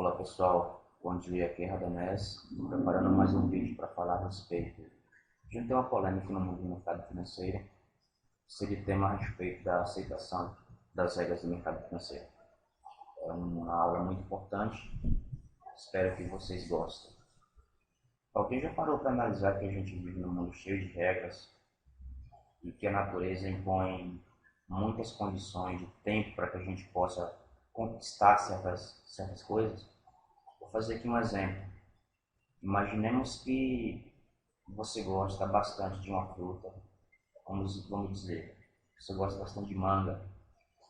Olá pessoal, bom dia, aqui é Radamés, preparando mais um vídeo para falar a respeito. A gente tem uma polêmica no mundo do mercado financeiro, seria tema a respeito da aceitação das regras do mercado financeiro. É uma aula muito importante, espero que vocês gostem. Alguém já parou para analisar que a gente vive num mundo cheio de regras e que a natureza impõe muitas condições de tempo para que a gente possa conquistar certas coisas? Vou fazer aqui um exemplo. Imaginemos que você gosta bastante de uma fruta, vamos dizer, você gosta bastante de manga,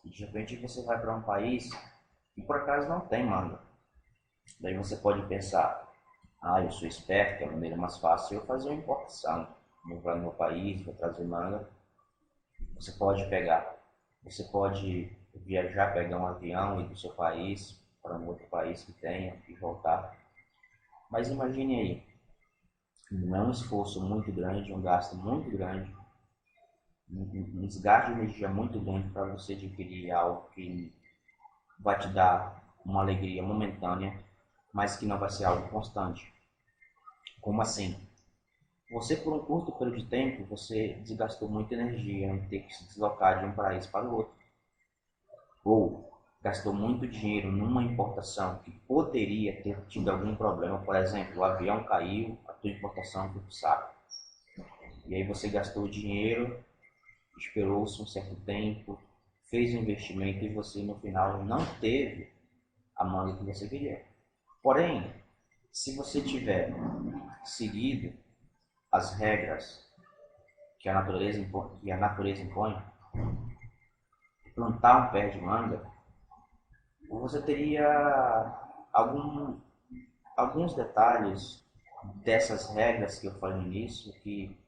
e de repente você vai para um país e por acaso não tem manga. Daí você pode pensar, eu sou esperto, é a maneira mais fácil eu fazer uma importação. Vou para o meu país, vou trazer manga. Você pode viajar, pegar um avião e ir do seu país para um outro país que tenha e voltar. Mas imagine aí, não é um esforço muito grande, um gasto muito grande, um desgaste de energia muito grande para você adquirir algo que vai te dar uma alegria momentânea, mas que não vai ser algo constante. Como assim? Você, por um curto período de tempo, você desgastou muita energia em ter que se deslocar de um país para o outro. Ou gastou muito dinheiro numa importação que poderia ter tido algum problema. Por exemplo, o avião caiu, a tua importação foi pro saco. E aí você gastou dinheiro, esperou-se um certo tempo, fez um investimento e você no final não teve a manga que você queria. Porém, se você tiver seguido as regras que a natureza impõe, plantar um pé de manga, você teria alguns detalhes dessas regras que eu falei no início que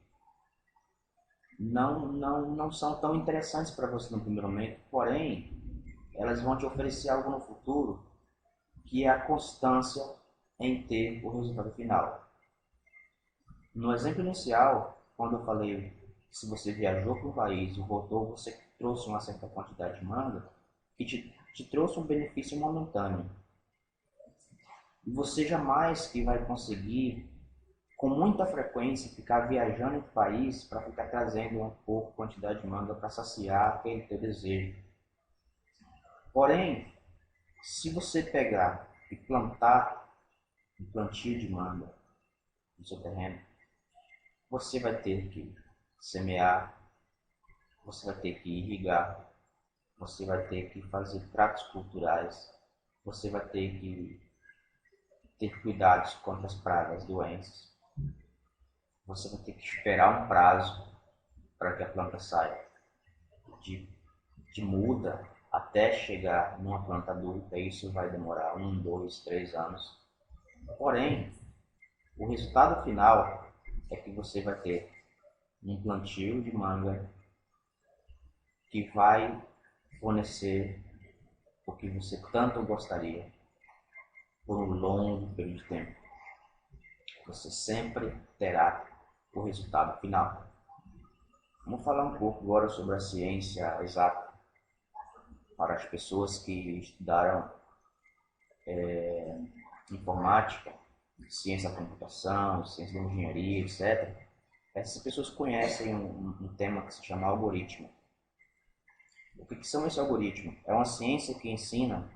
não são tão interessantes para você no primeiro momento, porém, elas vão te oferecer algo no futuro, que é a constância em ter o resultado final. No exemplo inicial, quando eu falei que se você viajou para um país e voltou, você trouxe uma certa quantidade de manga, que te trouxe um benefício momentâneo. E você jamais que vai conseguir, com muita frequência, ficar viajando entre países para ficar trazendo uma pouca quantidade de manga para saciar aquele teu desejo. Porém, se você pegar e plantar um plantio de manga no seu terreno, você vai ter que semear, você vai ter que irrigar, você vai ter que fazer tratos culturais, você vai ter que ter cuidados contra as pragas, doenças. Você vai ter que esperar um prazo para que a planta saia de, de muda até chegar numa planta adulta. Isso vai demorar 1, 2, 3 anos. Porém, o resultado final é que você vai ter um plantio de manga que vai fornecer o que você tanto gostaria por um longo período de tempo. Você sempre terá o resultado final. Vamos falar um pouco agora sobre a ciência exata para as pessoas que estudaram informática, ciência da computação, ciência da engenharia, etc. Essas pessoas conhecem um tema que se chama algoritmo. O que são esses algoritmos? É uma ciência que ensina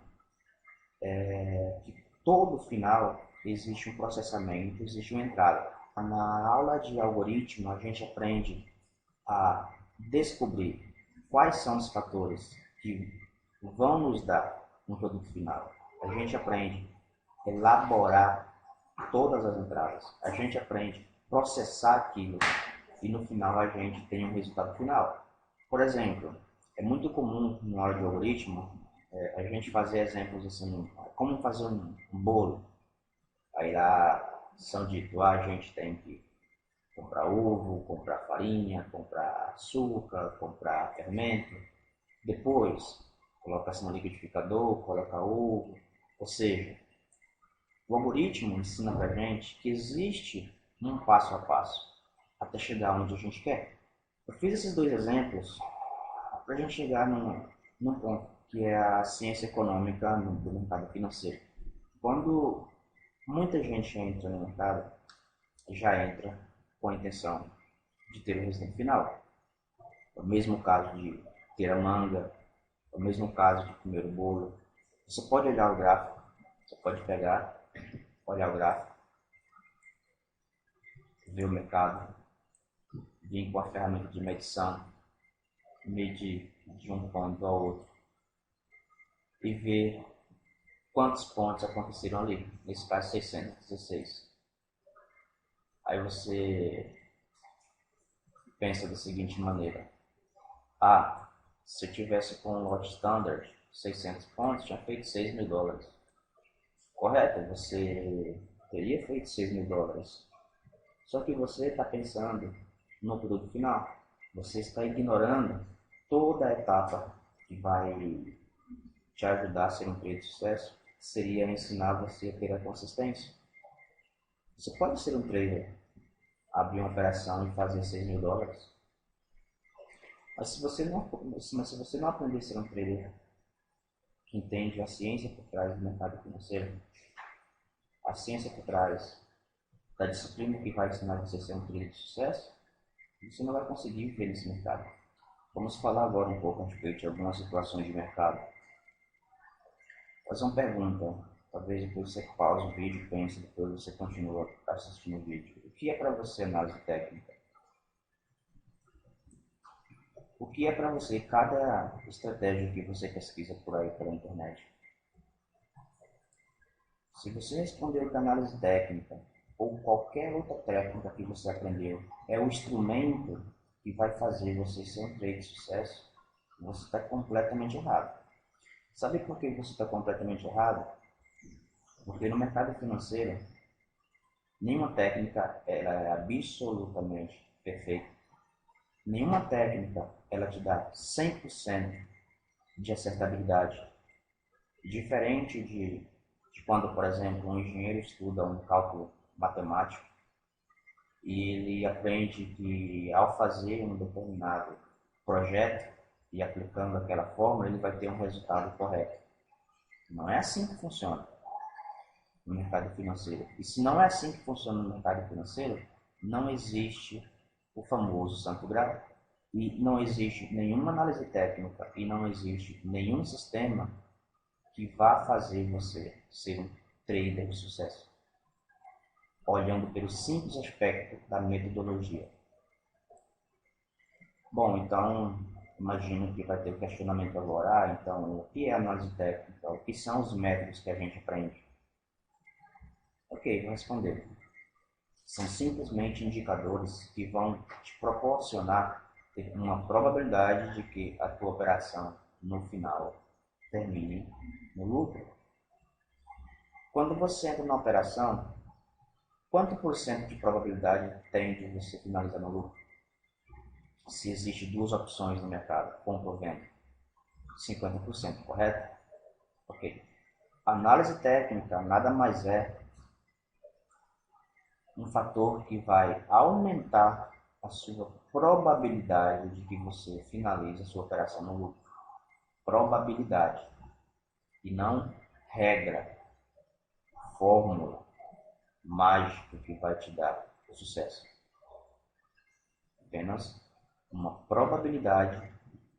que todo final existe um processamento, existe uma entrada. Na aula de algoritmo, a gente aprende a descobrir quais são os fatores que vão nos dar um produto final. A gente aprende a elaborar todas as entradas. A gente aprende a processar aquilo e no final a gente tem um resultado final. Por exemplo, é muito comum na aula de algoritmo a gente fazer exemplos assim, como fazer um bolo. Aí lá são dito, a gente tem que comprar ovo, comprar farinha, comprar açúcar, comprar fermento. Depois, coloca-se no liquidificador, coloca ovo. Ou seja, o algoritmo ensina para a gente que existe um passo a passo até chegar onde a gente quer. Eu fiz esses dois exemplos para a gente chegar num ponto que é a ciência econômica do mercado financeiro. Quando muita gente entra no mercado, já entra com a intenção de ter o resultado final. É o mesmo caso de ter a manga, é o mesmo caso de comer o bolo. Você pode olhar o gráfico, você pode pegar, olhar o gráfico, ver o mercado, vir com a ferramenta de medição, medir de um ponto ao outro e ver quantos pontos aconteceram ali, nesse caso 616. Aí você pensa da seguinte maneira: se eu tivesse com um lote standard 600 pontos, tinha feito $6.000. Correto? Você teria feito $6.000. Só que você está pensando no produto final. Você está ignorando toda a etapa que vai te ajudar a ser um trader de sucesso, que seria ensinar você a ter a consistência. Você pode ser um trader, abrir uma operação e fazer $6.000, mas se você não aprender a ser um trader que entende a ciência por trás do mercado financeiro, a ciência por trás da disciplina que vai ensinar você a ser um trader de sucesso, você não vai conseguir viver nesse mercado. Vamos falar agora um pouco a respeito de algumas situações de mercado. Vou fazer uma pergunta, talvez depois você pause o vídeo, pense, depois você continua assistindo o vídeo. O que é para você análise técnica? O que é para você cada estratégia que você pesquisa por aí pela internet? Se você respondeu que a análise técnica ou qualquer outra técnica que você aprendeu é o instrumento que vai fazer você ser um trader de sucesso, você está completamente errado. Sabe por que você está completamente errado? Porque no mercado financeiro, nenhuma técnica ela é absolutamente perfeita. Nenhuma técnica ela te dá 100% de acertabilidade. Diferente de quando, por exemplo, um engenheiro estuda um cálculo matemático e ele aprende que ao fazer um determinado projeto e aplicando aquela fórmula, ele vai ter um resultado correto. Não é assim que funciona no mercado financeiro. E se não é assim que funciona no mercado financeiro, não existe o famoso Santo Graal. E não existe nenhuma análise técnica e não existe nenhum sistema que vá fazer você ser um trader de sucesso, olhando pelo simples aspecto da metodologia. Bom, então, imagino que vai ter o questionamento agora. Então, o que é análise técnica? O que são os métodos que a gente aprende? Ok, vou responder. São simplesmente indicadores que vão te proporcionar uma probabilidade de que a tua operação, no final, termine no lucro. Quando você entra na operação, quanto por cento de probabilidade tem de você finalizar no lucro? Se existem duas opções no mercado, compra ou venda, 50%, correto? Ok. Análise técnica nada mais é um fator que vai aumentar a sua probabilidade de que você finalize a sua operação no lucro. Probabilidade. E não regra, fórmula mágica que vai te dar o sucesso. Apenas uma probabilidade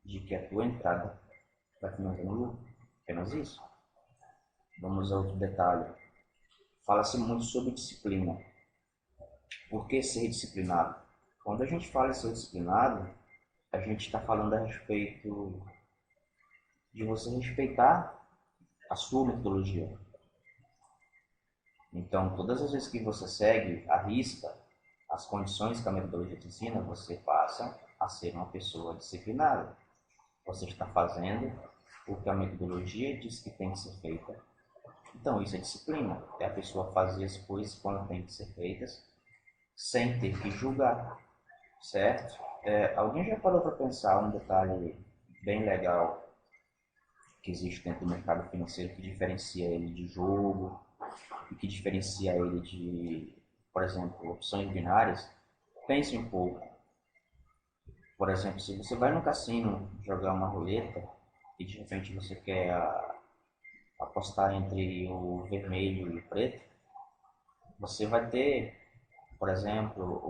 de que a tua entrada vai finalizar no lucro. Apenas isso. Vamos a outro detalhe. Fala-se muito sobre disciplina. Por que ser disciplinado? Quando a gente fala em ser disciplinado, a gente está falando a respeito de você respeitar a sua metodologia. Então, todas as vezes que você segue à risca as condições que a metodologia te ensina, você passa a ser uma pessoa disciplinada. Você está fazendo o que a metodologia diz que tem que ser feita. Então, isso é disciplina. É a pessoa fazer as coisas quando tem que ser feitas, sem ter que julgar, certo? Alguém já parou para pensar um detalhe bem legal que existe dentro do mercado financeiro que diferencia ele de jogo e que diferencia ele de, por exemplo, opções binárias? Pense um pouco. Por exemplo, se você vai no cassino jogar uma roleta e de repente você quer a apostar entre o vermelho e o preto, você vai ter, por exemplo,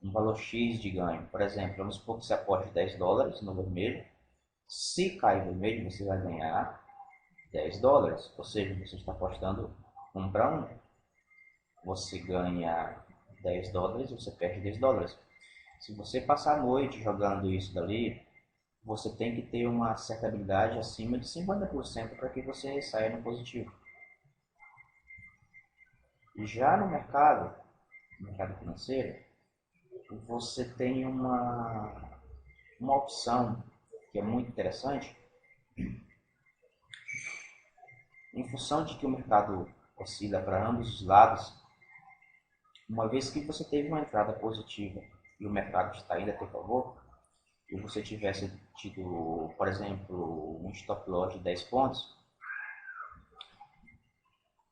um valor X de ganho. Por exemplo, vamos supor que você aposte $10 no vermelho. Se cair vermelho, você vai ganhar $10. Ou seja, você está apostando 1 para 1. Você ganha $10, você perde $10. Se você passar a noite jogando isso dali, você tem que ter uma certa habilidade acima de 50% para que você saia no positivo. Já no mercado financeiro, você tem uma opção que é muito interessante. Em função de que o mercado oscila para ambos os lados, uma vez que você teve uma entrada positiva e o mercado está indo a teu favor, e você tivesse tido, por exemplo, um stop loss de 10 pontos,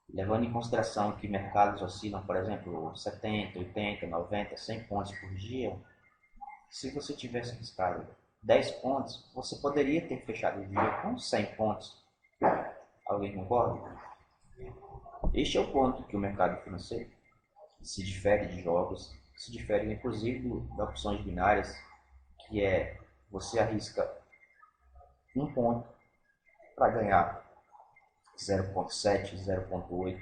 levando em consideração que mercados oscilam, por exemplo, 70, 80, 90, 100 pontos por dia, se você tivesse arriscado 10 pontos, você poderia ter fechado o dia com 100 pontos. Alguém concorda? Este é o ponto que o mercado financeiro se difere de jogos, se difere inclusive de opções binárias, que é você arrisca 1 ponto para ganhar 0,7, 0,8.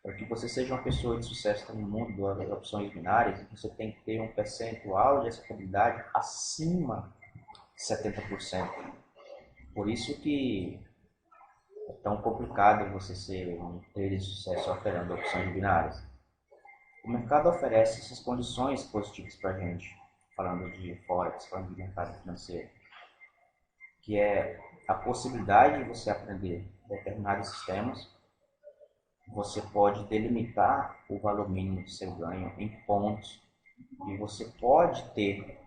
Para que você seja uma pessoa de sucesso no mundo das opções binárias, você tem que ter um percentual de acertabilidade acima de 70%. Por isso que é tão complicado você ser um trader de sucesso operando opções binárias. O mercado oferece essas condições positivas para a gente, falando de Forex, falando de mercado financeiro, que é a possibilidade de você aprender determinados sistemas. Você pode delimitar o valor mínimo do seu ganho em pontos e você pode ter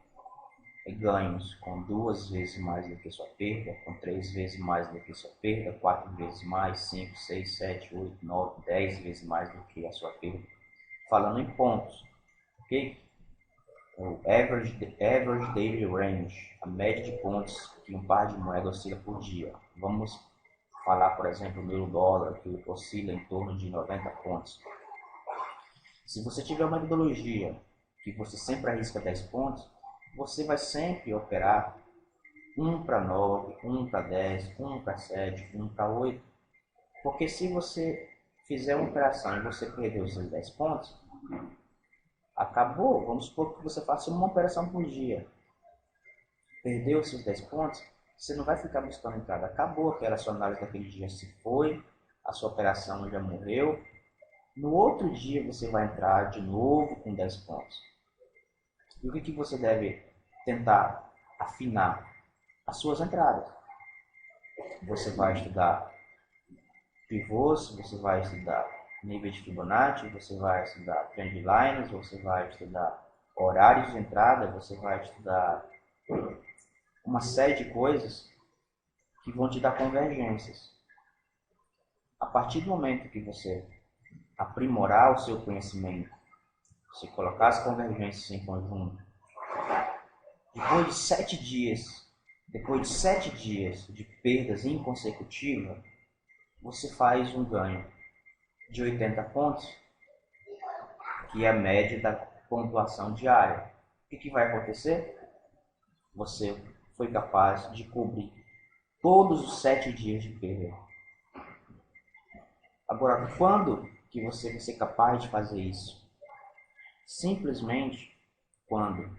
ganhos com 2 vezes mais do que sua perda, com 3 vezes mais do que sua perda, 4 vezes mais, 5, 6, 7, 8, 9, 10 vezes mais do que a sua perda, falando em pontos, ok? O average daily range, a média de pontos que um par de moeda oscila por dia. Vamos falar, por exemplo, no euro-dólar, que oscila em torno de 90 pontos. Se você tiver uma metodologia que você sempre arrisca 10 pontos, você vai sempre operar 1 para 9, 1 para 10, 1 para 7, 1 para 8. Porque se você fizer uma operação e você perder os seus 10 pontos, acabou. Vamos supor que você faça uma operação por dia. Perdeu os seus 10 pontos, você não vai ficar buscando entrada. Acabou aquela sua análise daquele dia, se foi, a sua operação já morreu. No outro dia você vai entrar de novo com 10 pontos. E o que você deve tentar afinar? As suas entradas. Você vai estudar pivôs, você vai estudar nível de Fibonacci, você vai estudar trend lines, você vai estudar horários de entrada, você vai estudar uma série de coisas que vão te dar convergências. A partir do momento que você aprimorar o seu conhecimento, você colocar as convergências em conjunto, depois de 7 dias de perdas inconsecutivas, você faz um ganho de 80 pontos, que é a média da pontuação diária. O que vai acontecer? Você foi capaz de cobrir todos os 7 dias de perda. Agora, quando que você vai ser capaz de fazer isso? Simplesmente quando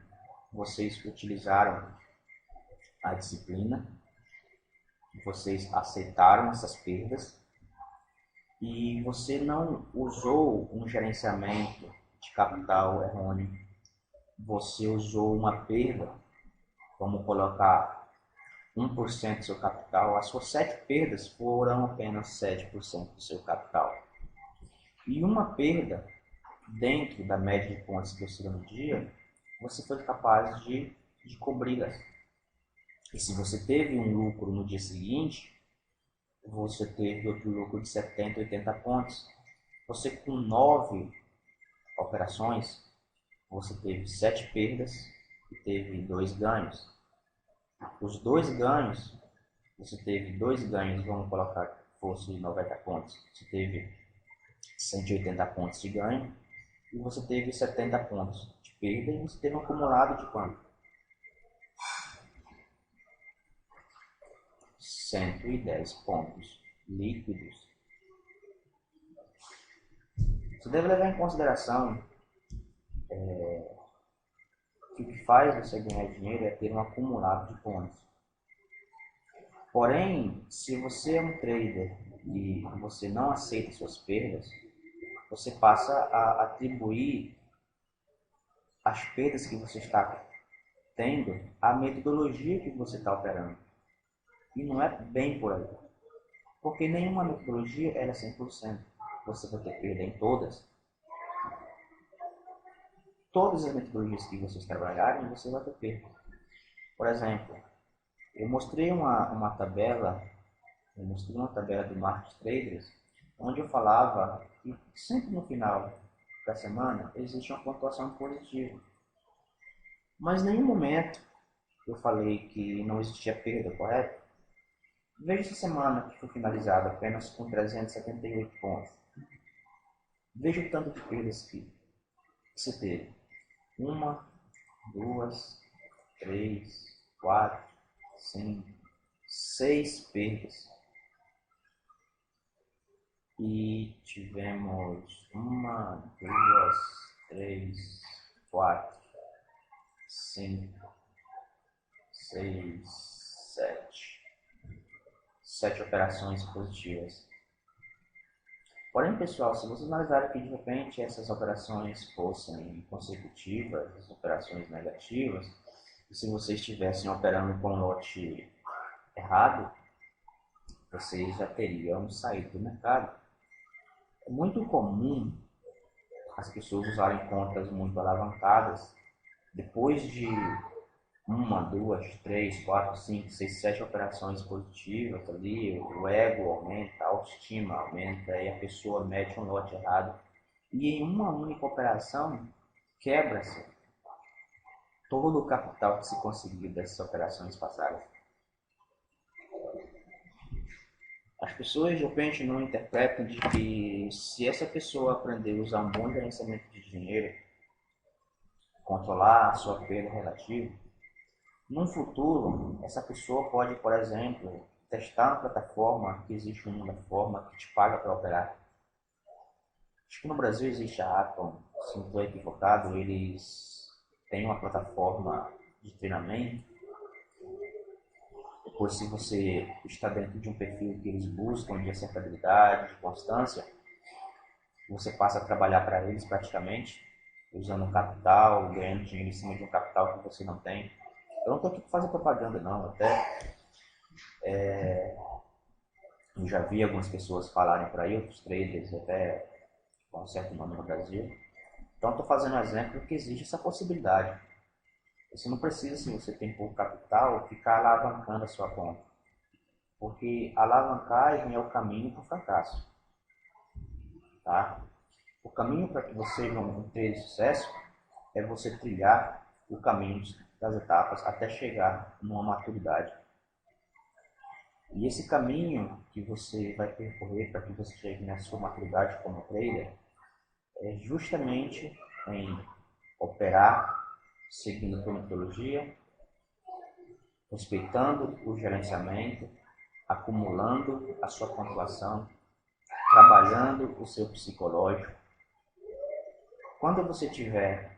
vocês utilizaram a disciplina, vocês aceitaram essas perdas e você não usou um gerenciamento de capital errôneo. Você usou uma perda, vamos colocar 1% do seu capital, as suas 7 perdas foram apenas 7% do seu capital. E uma perda dentro da média de pontos que oscila no dia, você foi capaz de cobri-las. E se você teve um lucro no dia seguinte, você teve outro lucro de 70, 80 pontos. Você com 9 operações, você teve 7 perdas e teve 2 ganhos. Os 2 ganhos você teve dois ganhos, vamos colocar que fosse 90 pontos, você teve 180 pontos de ganho, e você teve 70 pontos de perda, e você teve um acumulado de quanto? 110 pontos líquidos. Você deve levar em consideração que o que faz você ganhar dinheiro é ter um acumulado de pontos. Porém, se você é um trader e você não aceita suas perdas, você passa a atribuir as perdas que você está tendo à metodologia que você está operando. E não é bem por aí. Porque nenhuma metodologia é 100%. Você vai ter perda em todas. Todas as metodologias que vocês trabalharem, você vai ter perda. Por exemplo, eu mostrei uma tabela do Market Traders, onde eu falava que sempre no final da semana existe uma pontuação positiva. Mas em nenhum momento eu falei que não existia perda, correto? Veja essa semana que foi finalizada apenas com 378 pontos. Veja o tanto de perdas que você teve. 1, 2, 3, 4, 5, 6 perdas. E tivemos 1, 2, 3, 4, 5, 6, 7. 7 operações positivas. Porém, pessoal, se vocês analisarem que de repente essas operações fossem consecutivas, as operações negativas, e se vocês estivessem operando com um lote errado, vocês já teriam saído do mercado. É muito comum as pessoas usarem contas muito alavancadas depois de 1, 2, 3, 4, 5, 6, 7 operações positivas ali, o ego aumenta, a autoestima aumenta e a pessoa mete um lote errado. E em uma única operação, quebra-se todo o capital que se conseguiu dessas operações passadas. As pessoas de repente não interpretam de que se essa pessoa aprender a usar um bom gerenciamento de dinheiro, controlar a sua perda relativa, no futuro, essa pessoa pode, por exemplo, testar uma plataforma que existe uma plataforma que te paga para operar. Acho que no Brasil existe a Atom, se não estou equivocado, eles têm uma plataforma de treinamento. Depois, se você está dentro de um perfil que eles buscam de acertabilidade, de constância, você passa a trabalhar para eles praticamente, usando um capital, ganhando dinheiro em cima de um capital que você não tem. Eu não estou aqui para fazer propaganda, não. Até eu já vi algumas pessoas falarem por aí, outros traders até com um certo nome no Brasil. Então, estou fazendo um exemplo que existe essa possibilidade. Você não precisa, se você tem pouco capital, ficar alavancando a sua conta. Porque a alavancagem é o caminho para o fracasso. Tá? O caminho para que você não tenha sucesso é você trilhar o caminho das etapas até chegar numa maturidade. E esse caminho que você vai percorrer para que você chegue na sua maturidade como trader é justamente em operar seguindo a tua metodologia, respeitando o gerenciamento, acumulando a sua pontuação, trabalhando o seu psicológico. Quando você tiver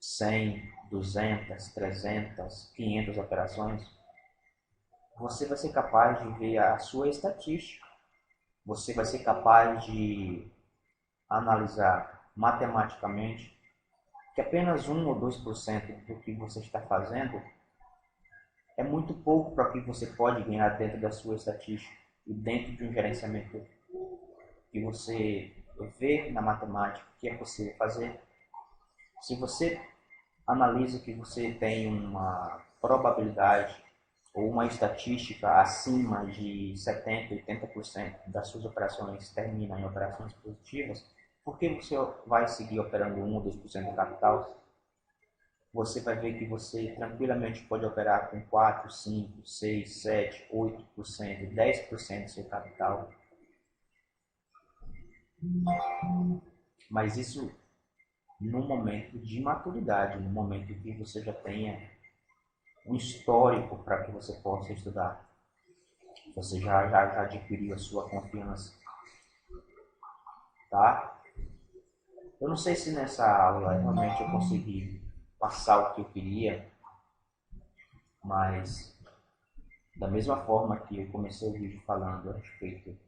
100, 200, 300, 500 operações, você vai ser capaz de ver a sua estatística. Você vai ser capaz de analisar matematicamente que apenas 1 ou 2% do que você está fazendo é muito pouco para o que você pode ganhar dentro da sua estatística e dentro de um gerenciamento que você vê na matemática que é possível fazer. Se você analisa que você tem uma probabilidade ou uma estatística acima de 70, 80% das suas operações terminam em operações positivas, por que você vai seguir operando 1 ou 2% do capital? você vai ver que você tranquilamente pode operar com 4, 5, 6, 7, 8%, 10% do seu capital. Mas isso no momento de maturidade, no momento que você já tenha um histórico para que você possa estudar. Você já adquiriu a sua confiança. Tá? Eu não sei se nessa aula realmente eu consegui passar o que eu queria, mas da mesma forma que eu comecei o vídeo falando a respeito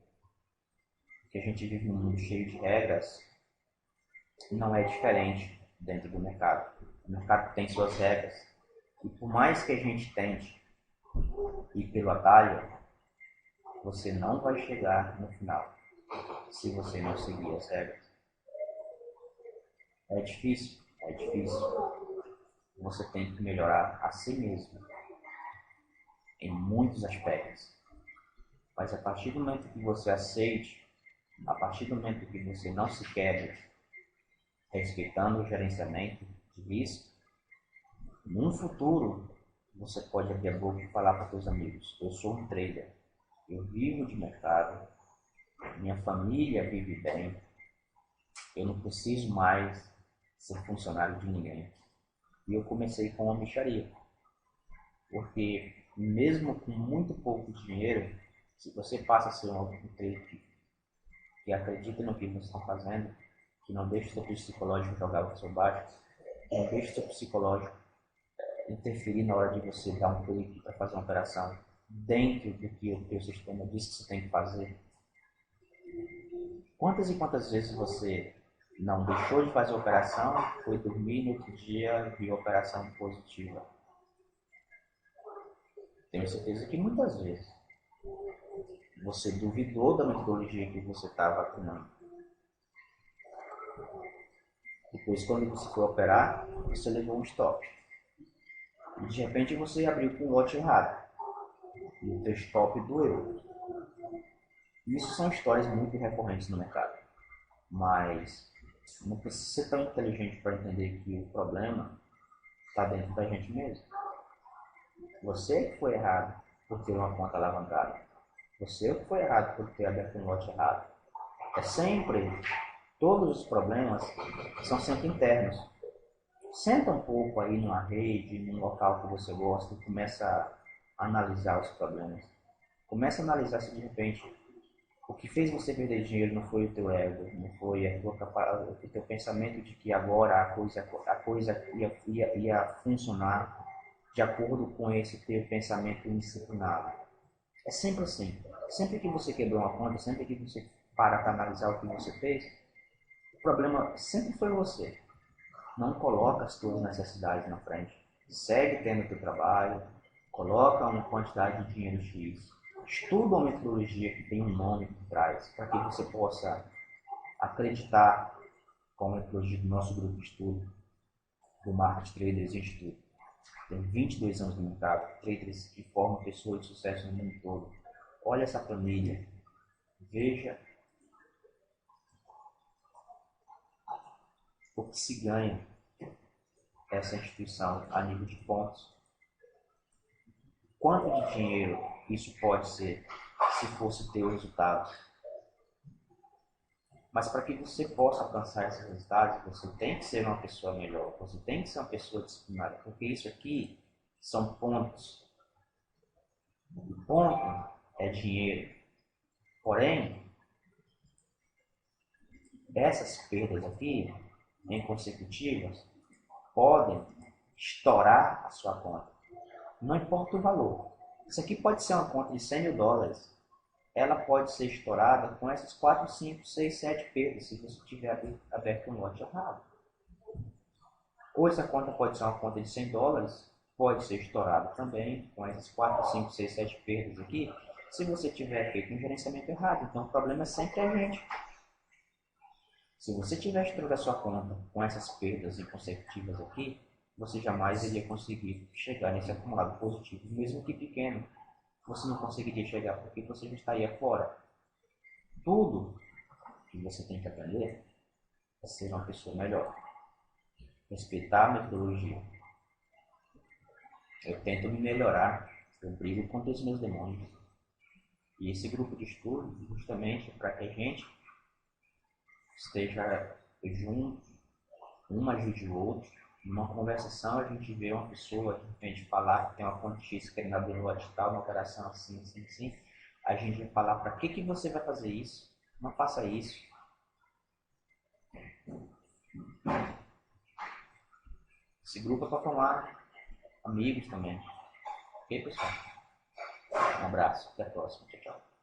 que a gente vive num mundo cheio de regras, não é diferente dentro do mercado. O mercado tem suas regras. E por mais que a gente tente ir pelo atalho, você não vai chegar no final se você não seguir as regras. É difícil, é difícil. Você tem que melhorar a si mesmo em muitos aspectos. Mas a partir do momento que você aceite, a partir do momento que você não se quebre, respeitando o gerenciamento de risco, no futuro você pode abrir a boca e falar para seus amigos: eu sou um trader, eu vivo de mercado, minha família vive bem, eu não preciso mais ser funcionário de ninguém. E eu comecei com uma mixaria, porque mesmo com muito pouco dinheiro, se você passa a ser um trader que acredita no que você está fazendo, que não deixa o seu psicológico jogar o seu baixo, que não deixa o seu psicológico interferir na hora de você dar um clique para fazer uma operação dentro do que o teu sistema diz que você tem que fazer. Quantas e quantas vezes você não deixou de fazer a operação, foi dormir no outro dia viu a operação positiva? Tenho certeza que muitas vezes você duvidou da metodologia que você estava treinando. Depois, quando você foi operar, você levou um stop. E de repente você abriu com o lote errado. E o teu stop doeu. Isso são histórias muito recorrentes no mercado. Mas não precisa ser tão inteligente para entender que o problema está dentro da gente mesmo. Você que foi errado por ter uma conta alavancada. Você que foi errado por ter aberto um lote errado. É sempre, todos os problemas são sempre internos. Senta um pouco aí numa rede, num local que você gosta e começa a analisar os problemas. Começa a analisar se de repente o que fez você perder dinheiro não foi o teu ego, não foi o teu pensamento de que agora a coisa ia funcionar de acordo com esse teu pensamento indisciplinado. É sempre assim. Sempre que você quebrou uma conta, sempre que você para analisar o que você fez, o problema sempre foi você. Não coloca as tuas necessidades na frente. Segue tendo o teu trabalho, coloca uma quantidade de dinheiro X, estuda uma metodologia que tem um nome por trás, para que você possa acreditar com a metodologia do nosso grupo de estudo, do Market Traders Institute. Tem 22 anos no mercado, traders que formam pessoas de sucesso no mundo todo. Olha essa planilha, veja o que se ganha essa instituição a nível de pontos. Quanto de dinheiro isso pode ser se fosse ter o resultado? Mas para que você possa alcançar esses resultados, você tem que ser uma pessoa melhor, você tem que ser uma pessoa disciplinada, porque isso aqui são pontos. O ponto é dinheiro. Porém, essas perdas aqui, em consecutivas, podem estourar a sua conta. Não importa o valor. Isso aqui pode ser uma conta de $100.000. Ela pode ser estourada com essas 4, 5, 6, 7 perdas, se você tiver aberto um lote errado. Ou essa conta pode ser uma conta de $100, pode ser estourada também com essas 4, 5, 6, 7 perdas aqui, se você tiver feito um gerenciamento errado. Então o problema é sempre a gente. Se você tiver estourado a sua conta com essas perdas consecutivas aqui, você jamais iria conseguir chegar nesse acumulado positivo, mesmo que pequeno. Você não conseguiria chegar porque você já estaria fora. Tudo que você tem que aprender é ser uma pessoa melhor. Respeitar a metodologia. Eu tento me melhorar, eu brigo contra os meus demônios. E esse grupo de estudo, justamente para que a gente esteja junto, um ajude o outro. Numa conversação, a gente vê uma pessoa, de repente, falar que tem uma conta X querendo abrir no tal, uma operação assim, assim, assim. A gente vai falar para que você vai fazer isso, não faça isso. Esse grupo é para formar amigos também. Ok, pessoal? Um abraço, até a próxima. Tchau, tchau.